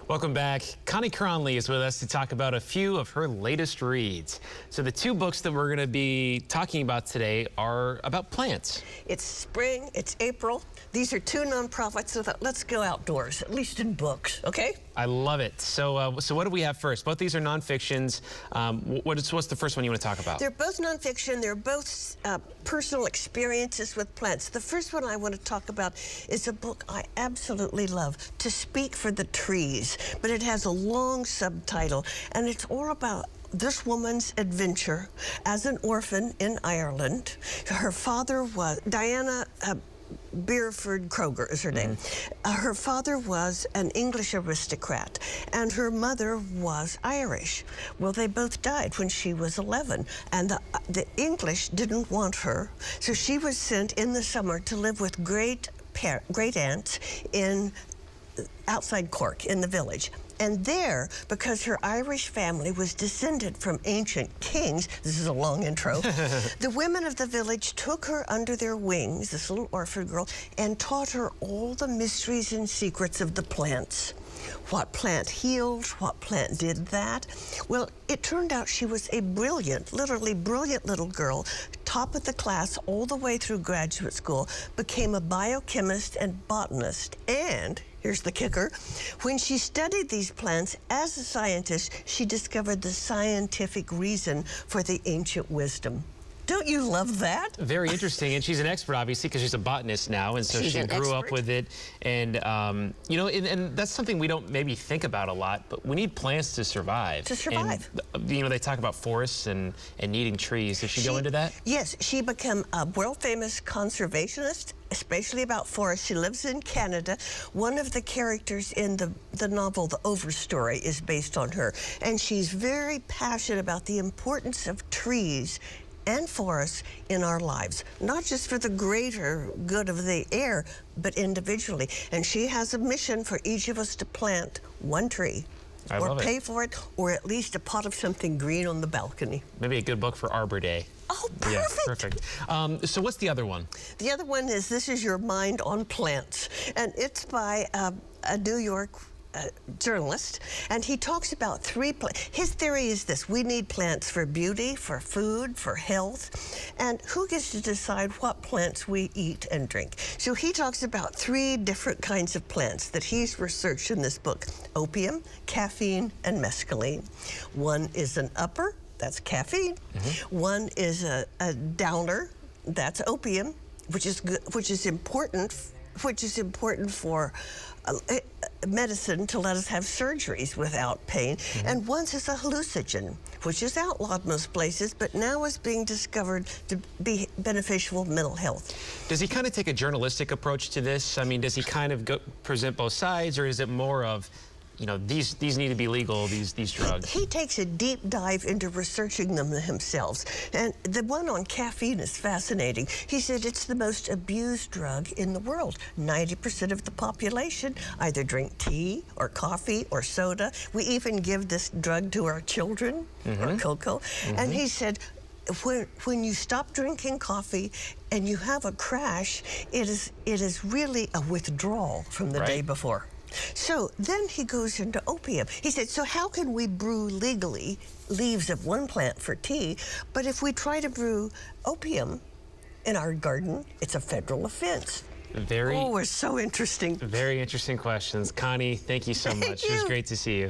Welcome back. Connie Cronley is with us to talk about a few of her latest reads. So the two books that we're going to be talking about today are about plants. It's spring, it's April. These are two nonprofits, so let's go outdoors, at least in books, okay? I love it. So what do we have first? Both these are nonfictions. What's the first one you want to talk about? They're both nonfiction. They're both personal experiences with plants. The first one I want to talk about is a book I absolutely love, To Speak for the Trees, but it has a long subtitle, and it's all about this woman's adventure as an orphan in Ireland. Her father was Diana Beresford-Kroeger is her name. Her father was an English aristocrat, and her mother was Irish. Well, they both died when she was 11, and the English didn't want her, so she was sent in the summer to live with great aunts in outside Cork in the village. And there, because her Irish family was descended from ancient kings, this is a long intro, the women of the village took her under their wings, this little orphan girl, and taught her all the mysteries and secrets of the plants. What plant healed, what plant did that. Well, it turned out she was a brilliant, literally brilliant little girl, top of the class all the way through graduate school, became a biochemist and botanist, and here's the kicker. When she studied these plants as a scientist, she discovered the scientific reason for the ancient wisdom. Don't you love that? Very interesting, and she's an expert, obviously, because she's a botanist now, and so she grew up with it. And, you know, and that's something we don't maybe think about a lot, but we need plants to survive. To survive. And, you know, they talk about forests and needing trees. Does she go into that? Yes, she became a world-famous conservationist, especially about forests. She lives in Canada. One of the characters in the novel, The Overstory, is based on her, and she's very passionate about the importance of trees and forests in our lives, not just for the greater good of the air, but individually. And she has a mission for each of us to plant one tree, or pay for it, or at least a pot of something green on the balcony. Maybe a good book for Arbor Day. Oh, perfect. Yeah, perfect. So what's the other one? The other one is This Is Your Mind on Plants, and it's by a New York journalist, and he talks about three plants. His theory is this: we need plants for beauty, for food, for health, and who gets to decide what plants we eat and drink? So he talks about three different kinds of plants that he's researched in this book: opium, caffeine, and mescaline. One is an upper, that's caffeine. One is a downer, that's opium, which is important for medicine to let us have surgeries without pain. And one is a hallucinogen, which is outlawed most places, but now is being discovered to be beneficial for mental health. Does he kind of take a journalistic approach to this? I mean, does he kind of present both sides, or is it more of, you know, these need to be legal, these drugs? He takes a deep dive into researching them himself. And the one on caffeine is fascinating. He said it's the most abused drug in the world. 90% of the population either drink tea or coffee or soda. We even give this drug to our children, or cocoa. And he said, when you stop drinking coffee and you have a crash, it is really a withdrawal from the day before. So then he goes into opium. He said, so how can we brew legally leaves of one plant for tea, but if we try to brew opium in our garden, it's a federal offense? Oh, it's so interesting. Very interesting questions. Connie, thank you so much. It was great to see you.